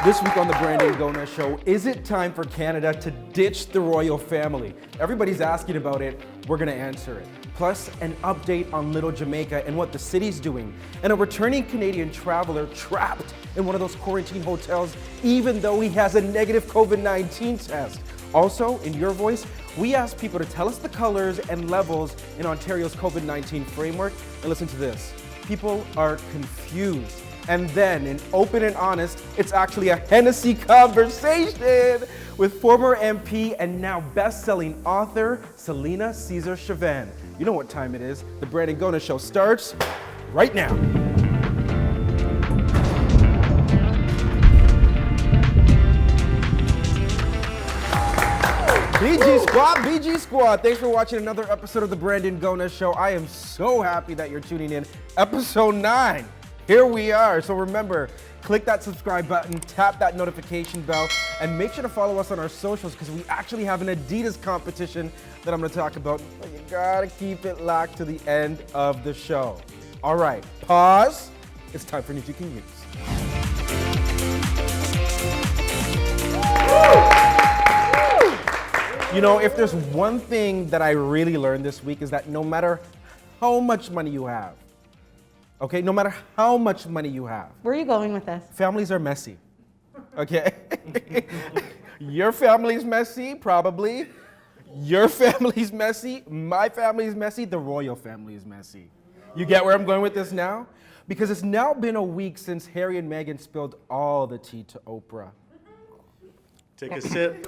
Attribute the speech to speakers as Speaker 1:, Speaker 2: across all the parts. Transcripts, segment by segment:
Speaker 1: This week on the Brandon Gona Show, is it time for Canada to ditch the royal family? Everybody's asking about it. We're going to answer it. Plus, an update on Little Jamaica and what the city's doing. And a returning Canadian traveler trapped in one of those quarantine hotels, even though he has a negative COVID-19 test. Also, in your voice, we asked people to tell us the colors and levels in Ontario's COVID-19 framework. And listen to this. People are confused. And then, in Open and Honest, it's actually a Hennessy Conversation with former MP and now best-selling author, Celina Caesar-Chavannes. You know what time it is. The Brandon Gona Show starts right now. BG Squad, thanks for watching another episode of the Brandon Gona Show. I am so happy that you're tuning in. Episode 9. Here we are. So remember, click that subscribe button, tap that notification bell, and make sure to follow us on our socials because we actually have an Adidas competition that I'm going to talk about. But you gotta keep it locked to the end of the show. All right, pause. It's time for news you can use. You know, if there's one thing that I really learned this week is that no matter how much money you have, okay, no matter how much money you have.
Speaker 2: Where are you going with this?
Speaker 1: Families are messy, okay? Your family's messy, probably. Your family's messy, my family's messy, the royal family is messy. You get where I'm going with this now? Because it's now been a week since Harry and Meghan spilled all the tea to Oprah.
Speaker 3: Take a sip.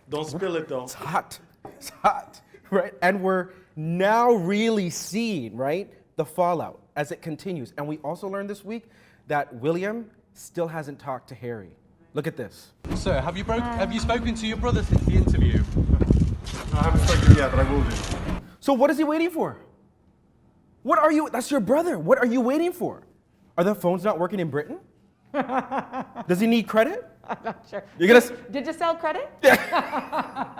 Speaker 3: Don't spill it though.
Speaker 1: It's hot, right? And we're now really seeing, right, the fallout as it continues. And we also learned this week that William still hasn't talked to Harry. Look at this.
Speaker 4: Sir, have you spoken to your brother since the interview?
Speaker 3: No, I haven't spoken yet, but I will do.
Speaker 1: So what is he waiting for? That's your brother. What are you waiting for? Are the phones not working in Britain? Does he need credit?
Speaker 2: I'm not sure.
Speaker 1: Did
Speaker 2: you sell credit?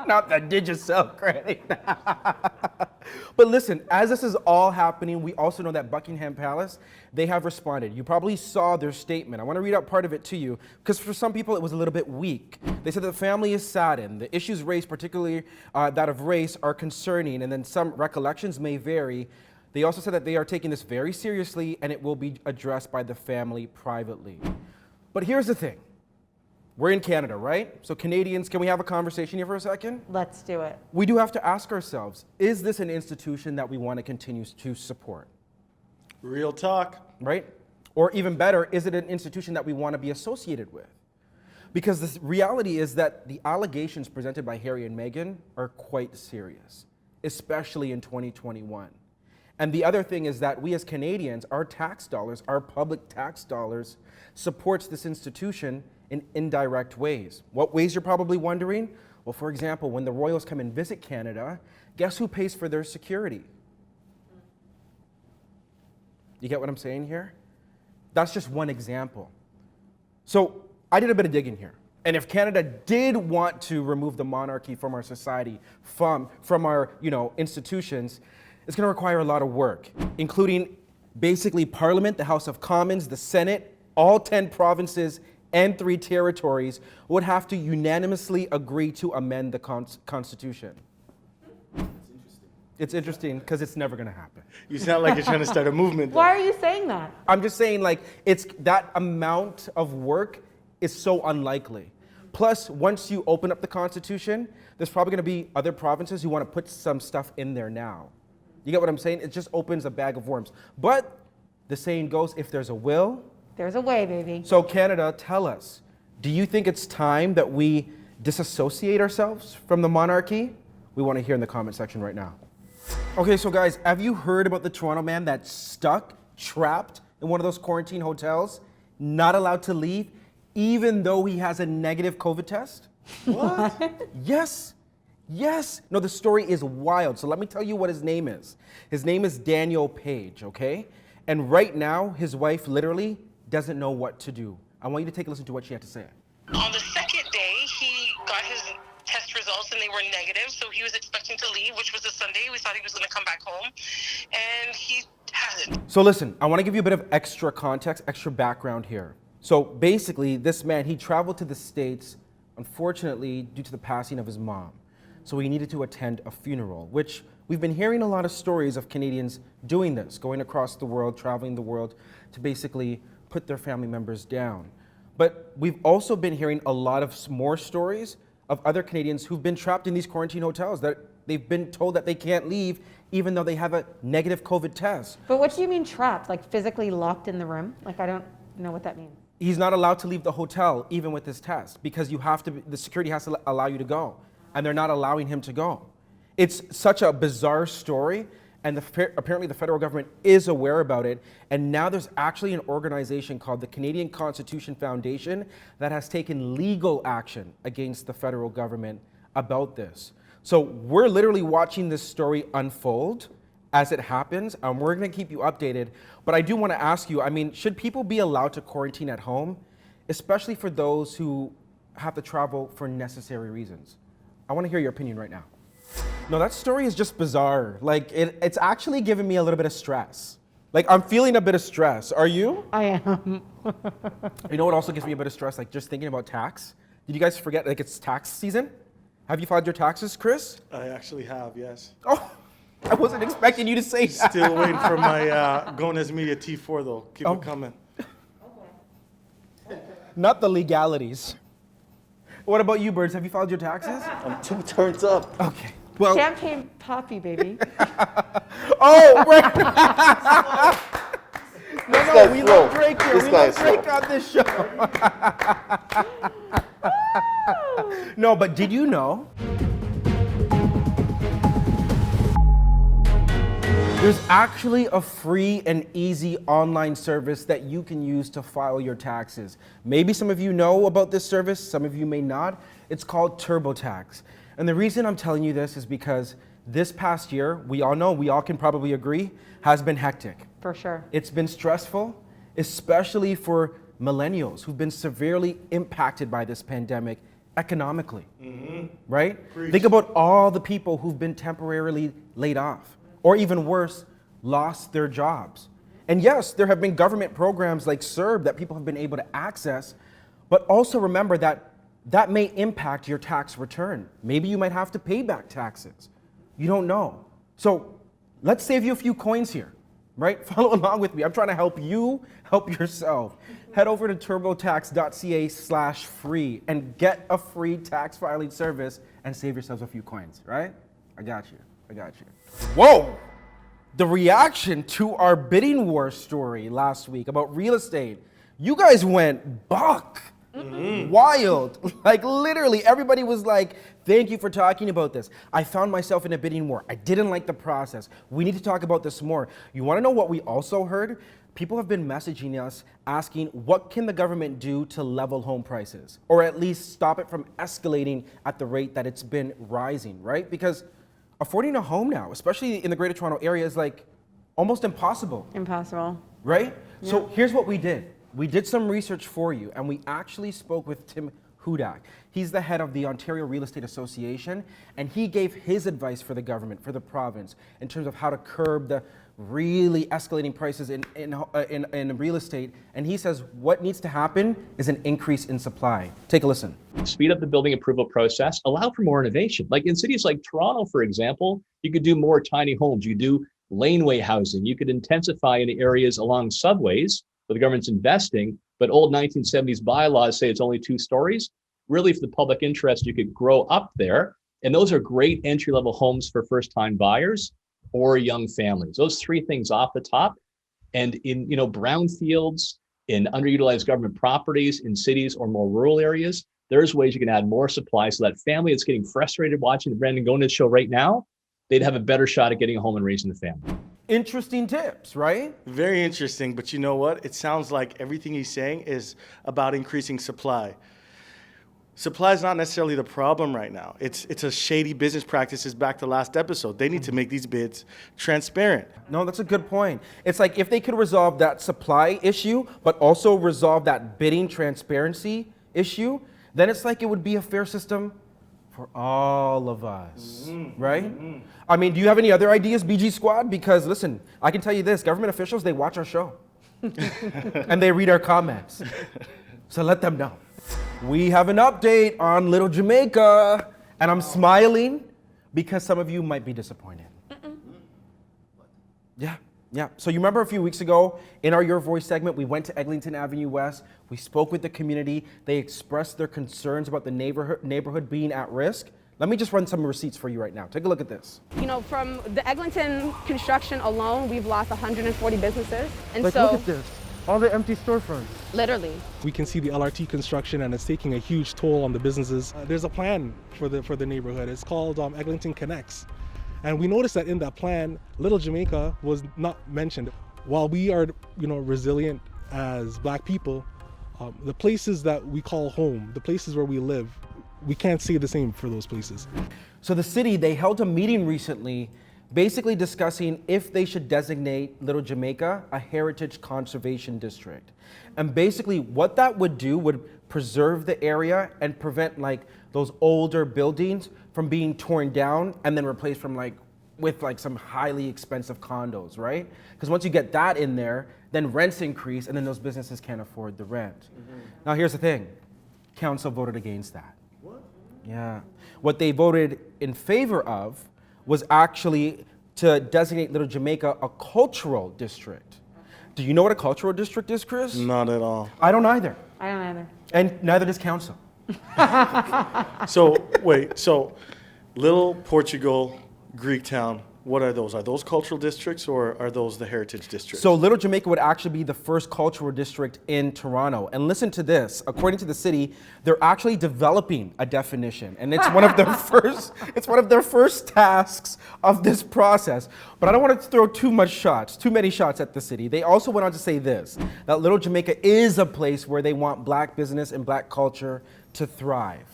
Speaker 1: Not the Digicel credit. But listen, as this is all happening, we also know that Buckingham Palace, they have responded. You probably saw their statement. I want to read out part of it to you, because for some people it was a little bit weak. They said that the family is saddened. The issues raised, particularly that of race, are concerning, and then some recollections may vary. They also said that they are taking this very seriously, and it will be addressed by the family privately. But here's the thing. We're in Canada, right? So Canadians, can we have a conversation here for a second?
Speaker 2: Let's do it.
Speaker 1: We do have to ask ourselves, is this an institution that we want to continue to support?
Speaker 3: Real talk.
Speaker 1: Right? Or even better, is it an institution that we want to be associated with? Because the reality is that the allegations presented by Harry and Meghan are quite serious, especially in 2021. And the other thing is that we as Canadians, our tax dollars, our public tax dollars, supports this institution in indirect ways. What ways, you're probably wondering? Well, for example, when the royals come and visit Canada, guess who pays for their security? You get what I'm saying here? That's just one example. So I did a bit of digging here. And if Canada did want to remove the monarchy from our society, from our institutions, it's going to require a lot of work, including basically Parliament, the House of Commons, the Senate, all 10 provinces and 3 territories would have to unanimously agree to amend the Constitution. It's interesting because it's never going to happen.
Speaker 3: You sound like you're trying to start a movement.
Speaker 2: Why are you saying that?
Speaker 1: I'm just saying, like, it's that amount of work is so unlikely. Plus, once you open up the Constitution, there's probably going to be other provinces who want to put some stuff in there now. You get what I'm saying? It just opens a bag of worms. But the saying goes, if there's a will,
Speaker 2: there's a way, baby.
Speaker 1: So Canada, tell us, do you think it's time that we disassociate ourselves from the monarchy? We want to hear in the comment section right now. Okay, so guys, have you heard about the Toronto man that's stuck, trapped in one of those quarantine hotels, not allowed to leave, even though he has a negative COVID test?
Speaker 3: What?
Speaker 1: Yes. No, the story is wild. So let me tell you what his name is. His name is Daniel Page, okay? And right now, his wife literally doesn't know what to do. I want you to take a listen to what she had to say.
Speaker 5: On the second day, he got his test results and they were negative, so he was expecting to leave, which was a Sunday. We thought he was going to come back home, and he hasn't.
Speaker 1: So listen, I want to give you a bit of extra context, extra background here. So basically, this man, he traveled to the States, unfortunately, due to the passing of his mom. So he needed to attend a funeral, which we've been hearing a lot of stories of Canadians doing this, going across the world, traveling the world to basically put their family members down. But we've also been hearing a lot of more stories of other Canadians who've been trapped in these quarantine hotels, that they've been told that they can't leave even though they have a negative COVID test.
Speaker 2: But what do you mean trapped? Like physically locked in the room? Like I don't know what that means.
Speaker 1: He's not allowed to leave the hotel even with this test because you have to, the security has to allow you to go, and they're not allowing him to go. It's such a bizarre story, and apparently the federal government is aware about it, and now there's actually an organization called the Canadian Constitution Foundation that has taken legal action against the federal government about this. So we're literally watching this story unfold as it happens, and we're gonna keep you updated. But I do wanna ask you, I mean, should people be allowed to quarantine at home, especially for those who have to travel for necessary reasons? I wanna hear your opinion right now. No, that story is just bizarre. Like, it's actually giving me a little bit of stress. Like, I'm feeling a bit of stress. Are you?
Speaker 2: I am.
Speaker 1: You know what also gives me a bit of stress? Like, just thinking about tax. Did you guys forget, like, it's tax season? Have you filed your taxes, Chris?
Speaker 3: I actually have, yes.
Speaker 1: Oh, I wasn't expecting you to say that.
Speaker 3: Still waiting for my Gonez Media T4 though. Keep it coming.
Speaker 1: Not the legalities. What about you, Birds? Have you filed your taxes?
Speaker 6: I'm 2 turns up.
Speaker 1: Okay. Well,
Speaker 2: Champagne poppy, baby.
Speaker 1: oh, right. No, we love Drake here. We love Drake on this show. No, but did you know? There's actually a free and easy online service that you can use to file your taxes. Maybe some of you know about this service, some of you may not. It's called TurboTax. And the reason I'm telling you this is because this past year, we all know, we all can probably agree, has been hectic.
Speaker 2: For sure.
Speaker 1: It's been stressful, especially for millennials who've been severely impacted by this pandemic economically, right?
Speaker 3: Preach.
Speaker 1: Think about all the people who've been temporarily laid off, or even worse, lost their jobs. And yes, there have been government programs like CERB that people have been able to access, but also remember that that may impact your tax return. Maybe you might have to pay back taxes. You don't know. So let's save you a few coins here, right? Follow along with me. I'm trying to help you help yourself. Head over to turbotax.ca/free and get a free tax filing service and save yourselves a few coins, right? I got you. Whoa! The reaction to our bidding war story last week about real estate. You guys went buck. Wild. Like literally everybody was like, thank you for talking about this. I found myself in a bidding war. I didn't like the process. We need to talk about this more. You want to know what we also heard? People have been messaging us asking, what can the government do to level home prices? Or at least stop it from escalating at the rate that it's been rising, right? Because affording a home now, especially in the Greater Toronto area, is like almost impossible.
Speaker 2: Impossible.
Speaker 1: Right?
Speaker 2: Yeah.
Speaker 1: So here's what we did. We did some research for you, and we actually spoke with Tim Hudak. He's the head of the Ontario Real Estate Association, and he gave his advice for the government, for the province, in terms of how to curb the really escalating prices in real estate. And he says what needs to happen is an increase in supply. Take a listen.
Speaker 7: Speed up the building approval process, allow for more innovation. Like in cities like Toronto, for example, you could do more tiny homes. You could do laneway housing. You could intensify in areas along subways where the government's investing, but old 1970s bylaws say it's only 2 stories. Really, for the public interest, you could grow up there. And those are great entry-level homes for first-time buyers or young families. Those 3 things off the top. And in brownfields, in underutilized government properties, in cities or more rural areas, there's ways you can add more supply so that family that's getting frustrated watching the Brandon Gonez show right now, they'd have a better shot at getting a home and raising the family.
Speaker 1: Interesting tips, right?
Speaker 3: Very interesting, but you know what? It sounds like everything he's saying is about increasing supply. Supply is not necessarily the problem right now. It's a shady business practices back to last episode. They need to make these bids transparent.
Speaker 1: No, that's a good point. It's like if they could resolve that supply issue, but also resolve that bidding transparency issue, then it's like it would be a fair system for all of us, right? I mean, do you have any other ideas, BG Squad? Because listen, I can tell you this, government officials, they watch our show. and they read our comments. So let them know. We have an update on Little Jamaica, and I'm smiling because some of you might be disappointed. Yeah. So you remember a few weeks ago in our Your Voice segment, we went to Eglinton Avenue West. We spoke with the community. They expressed their concerns about the neighborhood being at risk. Let me just run some receipts for you right now. Take a look at this.
Speaker 6: You know, from the Eglinton construction alone, we've lost 140 businesses. And
Speaker 1: Look at this. All the empty storefronts.
Speaker 6: literally.
Speaker 8: We can see the LRT construction, and it's taking a huge toll on the businesses. There's a plan for the neighborhood. It's called Eglinton Connects. And we noticed that in that plan, Little Jamaica was not mentioned. While we are, resilient as Black people, the places that we call home, the places where we live, we can't say the same for those places.
Speaker 1: So the city, they held a meeting recently basically discussing if they should designate Little Jamaica a heritage conservation district. And basically what that would do would preserve the area and prevent those older buildings from being torn down and then replaced with some highly expensive condos, right? Because once you get that in there, then rents increase and then those businesses can't afford the rent. Now here's the thing, council voted against that. What? Yeah. What they voted in favor of was actually to designate Little Jamaica a cultural district. Do you know what a cultural district is, Chris?
Speaker 3: Not at all.
Speaker 1: I don't either.
Speaker 2: I don't either.
Speaker 1: And neither does council.
Speaker 3: So wait, Little Portugal, Greek Town, what are those? Are those cultural districts or are those the heritage districts?
Speaker 1: So Little Jamaica would actually be the first cultural district in Toronto. And listen to this, according to the city, they're actually developing a definition. And it's one of their first tasks of this process. But I don't want to throw too many shots at the city. They also went on to say this, that Little Jamaica is a place where they want Black business and Black culture to thrive.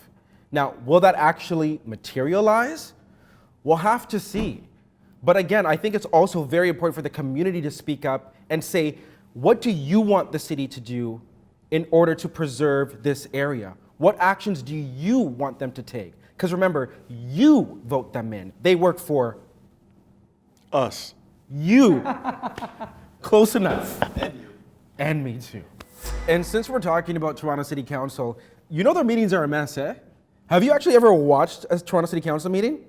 Speaker 1: Now, will that actually materialize? We'll have to see. But again, I think it's also very important for the community to speak up and say, what do you want the city to do in order to preserve this area? What actions do you want them to take? Because remember, you vote them in. They work for
Speaker 3: us.
Speaker 1: You. Close enough. And you. And me too. And since we're talking about Toronto City Council, their meetings are a mess, eh? Have you actually ever watched a Toronto City Council meeting?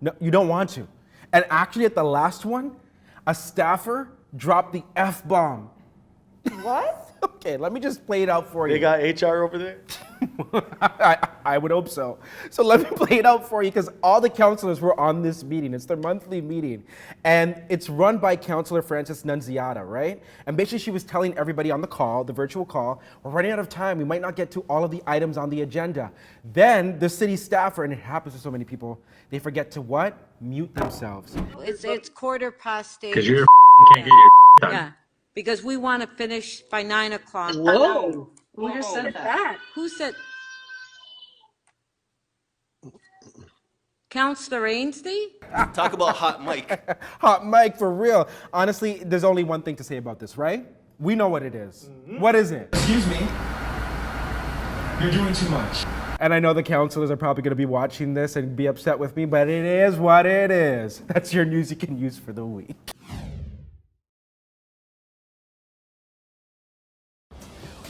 Speaker 1: No, you don't want to. And actually at the last one, a staffer dropped the F-bomb.
Speaker 2: What?
Speaker 1: Okay, let me just play it out for you.
Speaker 3: They got HR over there?
Speaker 1: I would hope so. So let me play it out for you because all the councillors were on this meeting. It's their monthly meeting. And it's run by Councillor Frances Nunziata, right? And basically she was telling everybody on the call, the virtual call, we're running out of time. We might not get to all of the items on the agenda. Then the city staffer, and it happens to so many people, they forget to what? Mute themselves.
Speaker 9: It's 8:15.
Speaker 10: Because you can't get your done.
Speaker 9: Yeah, because we want to finish by 9 o'clock.
Speaker 6: Whoa. Who just said that?
Speaker 9: Who said? Councillor Ainsley?
Speaker 11: Talk about hot mic.
Speaker 1: Hot mic for real. Honestly, there's only one thing to say about this, right? We know what it is. What is it?
Speaker 12: Excuse me. You're doing too much.
Speaker 1: And I know the councilors are probably going to be watching this and be upset with me, but it is what it is. That's your news you can use for the week.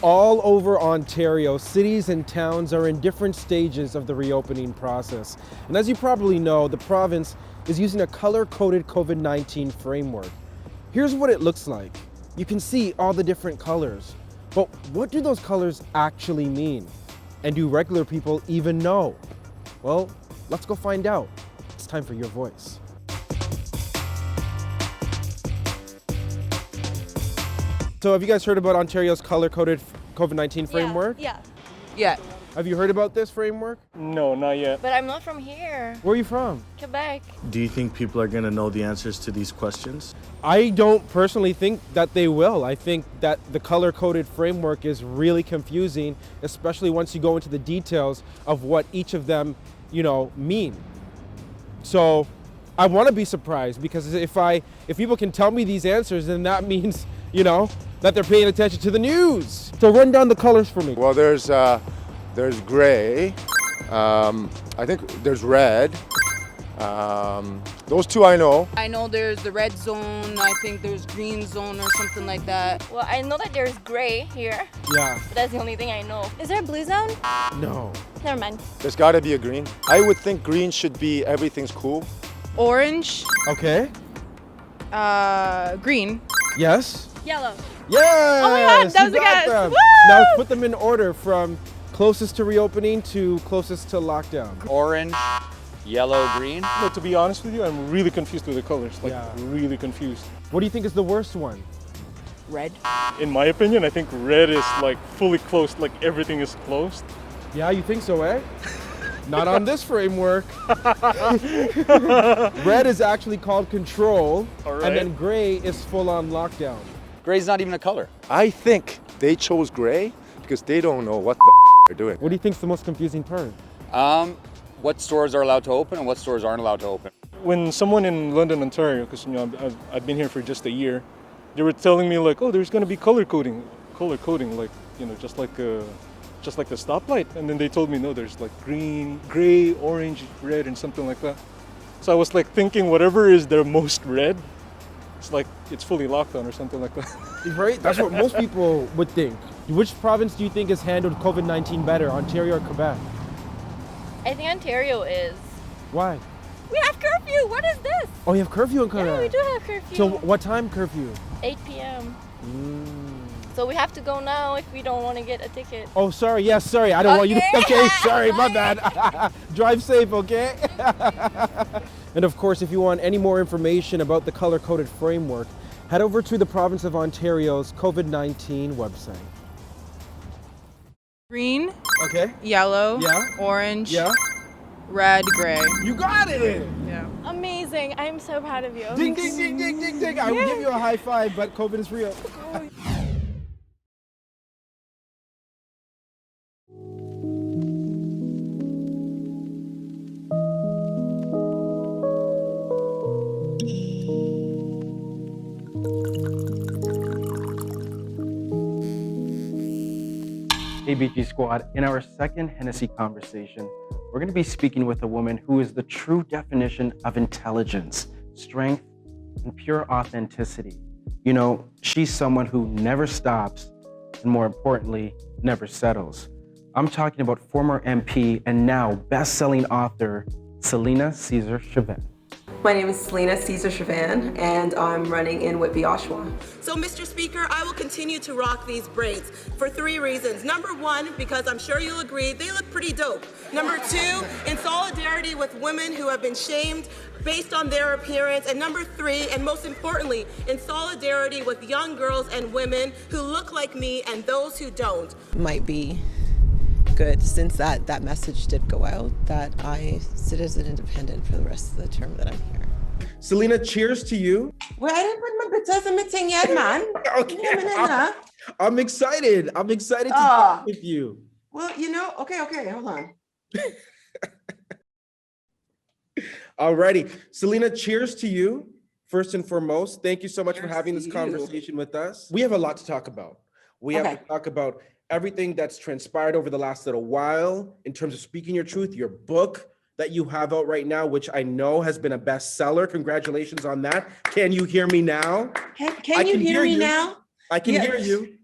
Speaker 1: All over Ontario, cities and towns are in different stages of the reopening process. And as you probably know, the province is using a color-coded COVID-19 framework. Here's what it looks like. You can see all the different colors. But what do those colors actually mean? And do regular people even know? Well, let's go find out. It's time for Your Voice. So have you guys heard about Ontario's color-coded COVID-19 framework?
Speaker 13: Yeah.
Speaker 1: Have you heard about this framework?
Speaker 3: No, not yet.
Speaker 13: But I'm not from here.
Speaker 1: Where are you from?
Speaker 13: Quebec.
Speaker 3: Do you think people are going to know the answers to these questions?
Speaker 1: I don't personally think that they will. I think that the color-coded framework is really confusing, especially once you go into the details of what each of them, mean. So I want to be surprised because if people can tell me these answers, then that means, that they're paying attention to the news. So run down the colors for me.
Speaker 14: Well, there's gray. I think there's red. Those two I know.
Speaker 13: I know there's the red zone. I think there's green zone or something like that.
Speaker 15: Well, I know that there's gray here.
Speaker 1: Yeah.
Speaker 15: But that's the only thing I know. Is there a blue zone?
Speaker 1: No.
Speaker 15: Never mind.
Speaker 14: There's got to be a green. I would think green should be everything's cool.
Speaker 6: Orange,
Speaker 1: Okay.
Speaker 6: green.
Speaker 1: Yes.
Speaker 15: Yellow.
Speaker 1: Yes.
Speaker 6: Oh my God, that
Speaker 1: you
Speaker 6: was a
Speaker 1: got
Speaker 6: guess.
Speaker 1: them.
Speaker 6: Woo!
Speaker 1: Now let's put them in order from closest to reopening to closest to lockdown.
Speaker 16: Orange, yellow, green.
Speaker 8: No, to be honest with you, I'm really confused with the colors. Like, really confused.
Speaker 1: What do you think is the worst one?
Speaker 13: Red.
Speaker 8: In my opinion, I think red is like fully closed, like everything is closed.
Speaker 1: Yeah, you think so, eh? Not on this framework. Red is actually called control, and then gray is full on lockdown.
Speaker 16: Gray's not even a color.
Speaker 14: I think they chose gray because they don't know what the they're doing.
Speaker 1: What do you think is the most confusing part?
Speaker 16: What stores are allowed to open and what stores aren't allowed to open.
Speaker 8: When someone in London, Ontario, because I've been here for just a year, they were telling me like, oh, there's gonna be color coding, like just like the stoplight. And then they told me no, there's like green, gray, orange, red, and something like that. So I was like thinking whatever is the most red, it's like it's fully locked down or something like that.
Speaker 1: Right? That's what most people would think. Which province do you think has handled COVID-19 better, Ontario or Quebec?
Speaker 15: I think Ontario is.
Speaker 1: Why?
Speaker 15: We have curfew. What is this?
Speaker 1: Oh, you have curfew in Quebec?
Speaker 15: Yeah, we do have curfew.
Speaker 1: So what time curfew?
Speaker 15: 8 p.m. So we have to go now if we don't want to get a ticket.
Speaker 1: Oh, sorry. Yes, sorry. I don't want you to. Okay, sorry. My bad. Drive safe, okay? And of course, if you want any more information about the color-coded framework, head over to the province of Ontario's COVID-19 website.
Speaker 6: Green.
Speaker 1: Okay.
Speaker 6: Yellow.
Speaker 1: Yeah.
Speaker 6: Orange.
Speaker 1: Yeah.
Speaker 6: Red, gray.
Speaker 1: You got it!
Speaker 6: Yeah.
Speaker 15: Amazing. I'm so proud of you.
Speaker 1: Ding, ding, ding, ding, ding, ding. I will give you a high five, but COVID is real. ABG Squad, in our second Hennessy conversation, we're going to be speaking with a woman who is the true definition of intelligence, strength, and pure authenticity. You know, she's someone who never stops, and more importantly, never settles. I'm talking about former MP and now best-selling author, Celina Caesar-Chavannes.
Speaker 17: My name is Celina Caesar-Chavannes, and I'm running in Whitby, Oshawa.
Speaker 18: So, Mr. Speaker, I will continue to rock these braids for 3 reasons. Number 1, because I'm sure you'll agree, they look pretty dope. Number 2, in solidarity with women who have been shamed based on their appearance. And number 3, and most importantly, in solidarity with young girls and women who look like me and those who don't.
Speaker 19: Might be good, since that message did go out, that I sit as an independent for the rest of the term that I'm here.
Speaker 1: Celina, cheers to you.
Speaker 17: Well, I didn't put my pictures in my thing yet, man.
Speaker 1: Okay. I'm excited. I'm excited to talk with you.
Speaker 17: Well, okay, hold on.
Speaker 1: Alrighty. Celina, cheers to you. First and foremost, thank you so much for having this conversation with us. We have a lot to talk about. We have to talk about everything that's transpired over the last little while in terms of speaking your truth, your book that you have out right now, which I know has been a bestseller. Congratulations on that. Can you hear me now?
Speaker 17: Can you hear me now?
Speaker 1: I can hear you.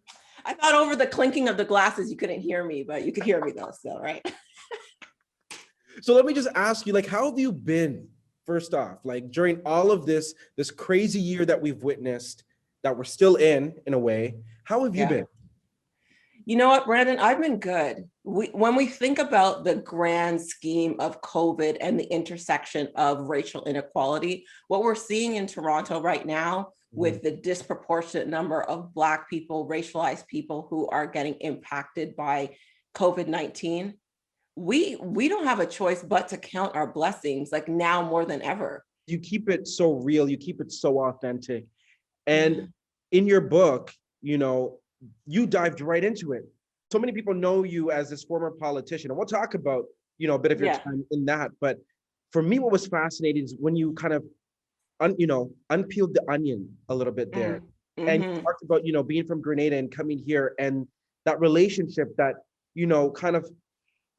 Speaker 17: I thought over the clinking of the glasses, you couldn't hear me, but you could hear me though still, right?
Speaker 1: So let me just ask you, like, how have you been, first off, like during all of this crazy year that we've witnessed, that we're still in a way, how have you been?
Speaker 17: You know what, Brandon, I've been good. When we think about the grand scheme of COVID and the intersection of racial inequality, what we're seeing in Toronto right now with the disproportionate number of Black people, racialized people who are getting impacted by COVID-19, we don't have a choice but to count our blessings, like now more than ever.
Speaker 1: You keep it so real, you keep it so authentic. And in your book, you dived right into it. So many people know you as this former politician, and we'll talk about, a bit of your time in that. But for me, what was fascinating is when you kind of, unpeeled the onion a little bit there. And you talked about, being from Grenada and coming here, and that relationship that, kind of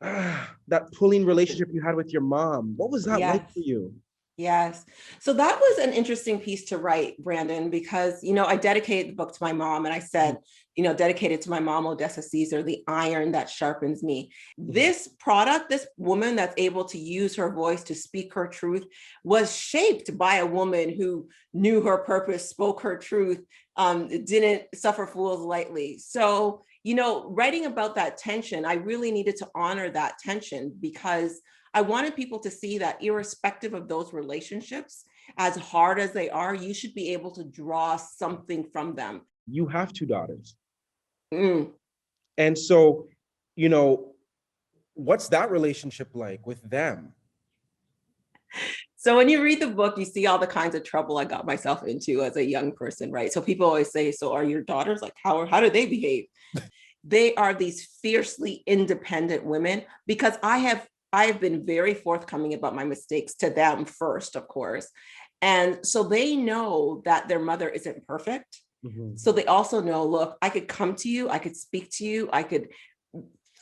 Speaker 1: that pulling relationship you had with your mom. What was that like for you?
Speaker 17: Yes. So that was an interesting piece to write, Brandon, because, I dedicated the book to my mom and I said, dedicated to my mom, Odessa Caesar, the iron that sharpens me. This product, this woman that's able to use her voice to speak her truth was shaped by a woman who knew her purpose, spoke her truth, didn't suffer fools lightly. So, writing about that tension, I really needed to honor that tension because I wanted people to see that irrespective of those relationships, as hard as they are, you should be able to draw something from them.
Speaker 1: You have 2 daughters. And so, what's that relationship like with them?
Speaker 17: So when you read the book, you see all the kinds of trouble I got myself into as a young person, right? So people always say, so are your daughters like, how do they behave? They are these fiercely independent women because I have been very forthcoming about my mistakes to them first, of course. And so they know that their mother isn't perfect. So they also know, look, I could come to you, I could speak to you, I could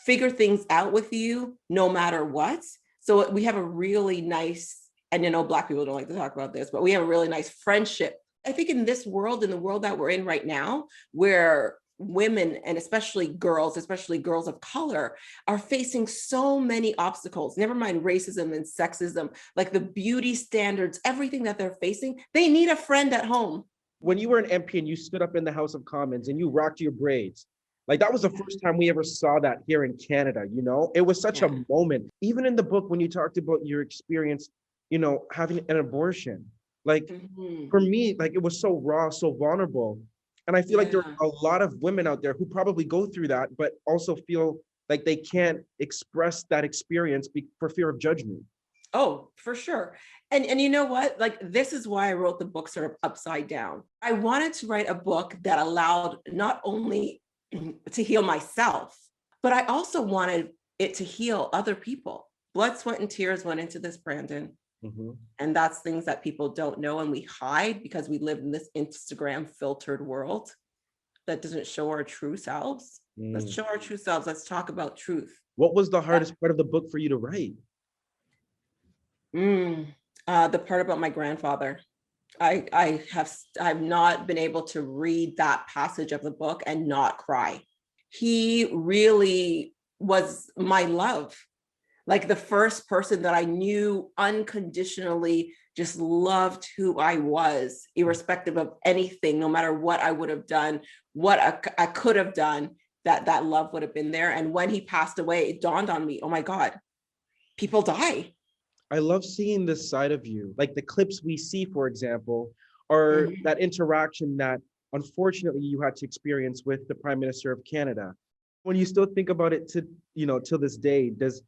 Speaker 17: figure things out with you no matter what. So we have a really nice, and Black people don't like to talk about this, but we have a really nice friendship. I think in this world, in the world that we're in right now, where women and especially girls of color are facing so many obstacles, never mind racism and sexism, like the beauty standards, everything that they're facing, they need a friend at home.
Speaker 1: When you were an MP and you stood up in the House of Commons and you rocked your braids, like that was the first time we ever saw that here in Canada, It was such a moment. Even in the book, when you talked about your experience, having an abortion, like for me, like it was so raw, so vulnerable. And I feel like there are a lot of women out there who probably go through that, but also feel like they can't express that experience for fear of judgment.
Speaker 17: Oh, for sure. And you know what? Like, this is why I wrote the book sort of upside down. I wanted to write a book that allowed not only to heal myself, but I also wanted it to heal other people. Blood, sweat, and tears went into this, Brandon. And that's things that people don't know and we hide because we live in this Instagram filtered world that doesn't show our true selves. Let's show our true selves. Let's talk about truth.
Speaker 1: What was the hardest part of the book for you to write?
Speaker 17: The part about my grandfather. I've not been able to read that passage of the book and not cry. He really was my love. Like the first person that I knew unconditionally just loved who I was, irrespective of anything, no matter what I would have done, what I could have done, that love would have been there. And when he passed away, it dawned on me, oh my God, people die.
Speaker 1: I love seeing this side of you. Like the clips we see, for example, are that interaction that unfortunately you had to experience with the Prime Minister of Canada. When you still think about it till this day, does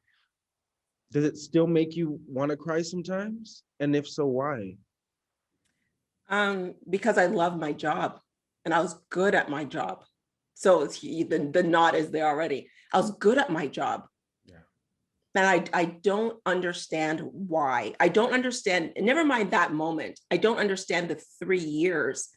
Speaker 1: it still make you want to cry sometimes? And if so, why?
Speaker 17: Because I love my job and I was good at my job. So the knot is there already. I was good at my job. And I don't understand why. I don't understand, never mind that moment. I don't understand the 3 years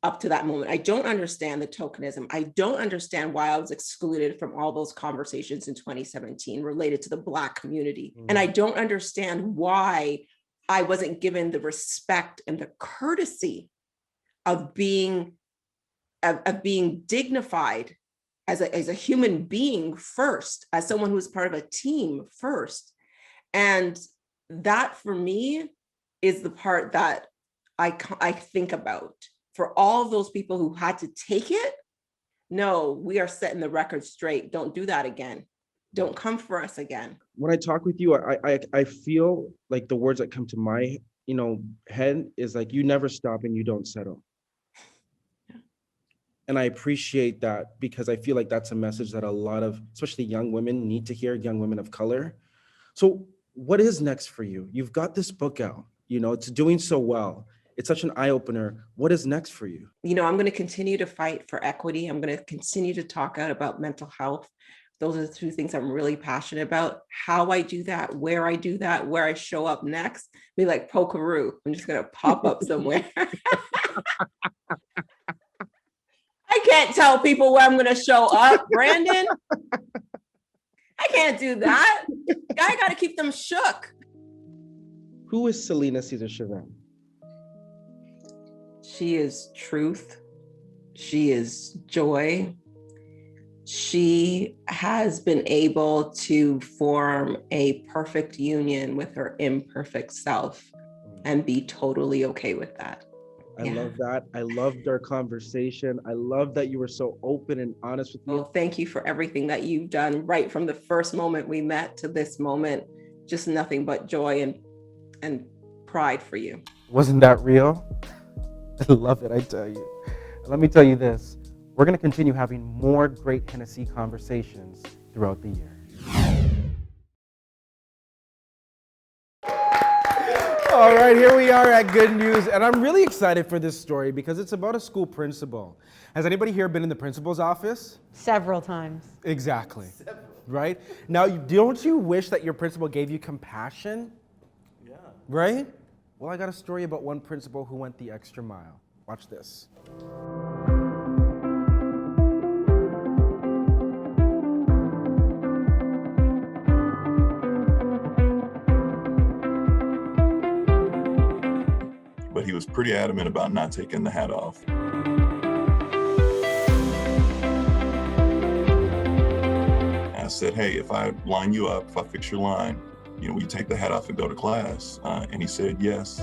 Speaker 17: up to that moment. I don't understand the tokenism. I don't understand why I was excluded from all those conversations in 2017 related to the Black community. And I don't understand why I wasn't given the respect and the courtesy of being dignified as a human being first, as someone who's part of a team first. And that for me is the part that I think about. For all those people who had to take it, no, we are setting the record straight. Don't do that again. Don't come for us again.
Speaker 1: When I talk with you, I feel like the words that come to my head is like, you never stop and you don't settle. And I appreciate that because I feel like that's a message that a lot of, especially young women, need to hear, young women of color. So what is next for you? You've got this book out, it's doing so well. It's such an eye-opener. What is next for you?
Speaker 17: I'm going to continue to fight for equity. I'm going to continue to talk out about mental health. Those are the 2 things I'm really passionate about. How I do that, where I do that, where I show up next. Be like Pokeroo. I'm just going to pop up somewhere. I can't tell people where I'm going to show up, Brandon. I can't do that. I got to keep them shook.
Speaker 1: Who is Celina Caesar-Chavannes?
Speaker 17: She is truth. She is joy. She has been able to form a perfect union with her imperfect self and be totally okay with that.
Speaker 1: I love that. I loved our conversation. I love that you were so open and honest with me.
Speaker 17: Well, thank you for everything that you've done right from the first moment we met to this moment. Just nothing but joy and pride for you.
Speaker 1: Wasn't that real? I love it, I tell you. Let me tell you this. We're going to continue having more great Hennessy conversations throughout the year. All right, here we are at Good News, and I'm really excited for this story because it's about a school principal. Has anybody here been in the principal's office?
Speaker 2: Several times.
Speaker 1: Exactly. Right? Now, don't you wish that your principal gave you compassion? Yeah. Right? Well, I got a story about one principal who went the extra mile. Watch this.
Speaker 20: But he was pretty adamant about not taking the hat off. I said, hey, if I line you up, if I fix your line, will you take the hat off and go to class? And he said, yes.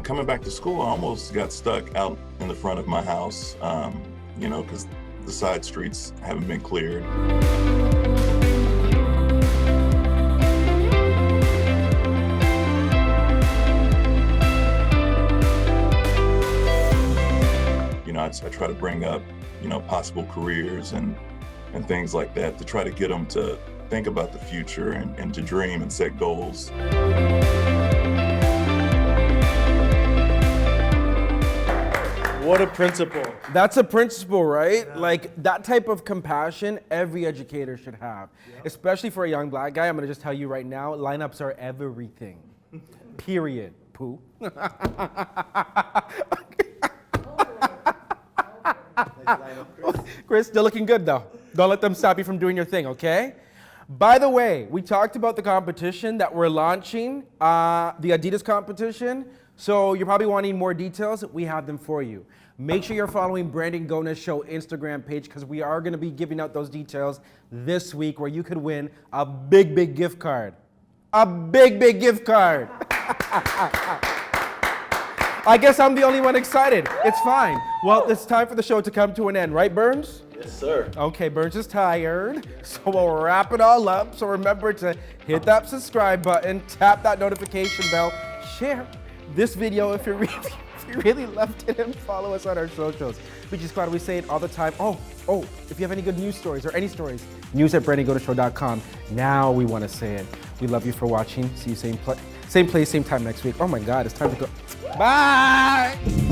Speaker 20: Coming back to school, I almost got stuck out in the front of my house, because the side streets haven't been cleared. I try to bring up, possible careers and things like that to try to get them to think about the future and to dream and set goals.
Speaker 3: What a principal.
Speaker 1: That's a principal, right? Yeah. Like that type of compassion every educator should have, especially for a young black guy. I'm gonna just tell you right now, lineups are everything, period, poo. Chris, still looking good though. Don't let them stop you from doing your thing, okay? By the way, we talked about the competition that we're launching, the Adidas competition. So you're probably wanting more details. We have them for you. Make sure you're following Brandon Gona's Show Instagram page because we are going to be giving out those details this week where you could win a big, big gift card. A big, big gift card. I guess I'm the only one excited. It's fine. Well, it's time for the show to come to an end, right, Burns?
Speaker 11: Yes, sir.
Speaker 1: Okay, Burns is tired, so we'll wrap it all up. So remember to hit that subscribe button, tap that notification bell, share this video if you really loved it, and follow us on our socials. BG Squad, we say it all the time. Oh, if you have any good news stories or any stories, news@BrandonGonaShow.com. Now we want to say it. We love you for watching. See you same place, same time next week. Oh my God, it's time to go. Bye!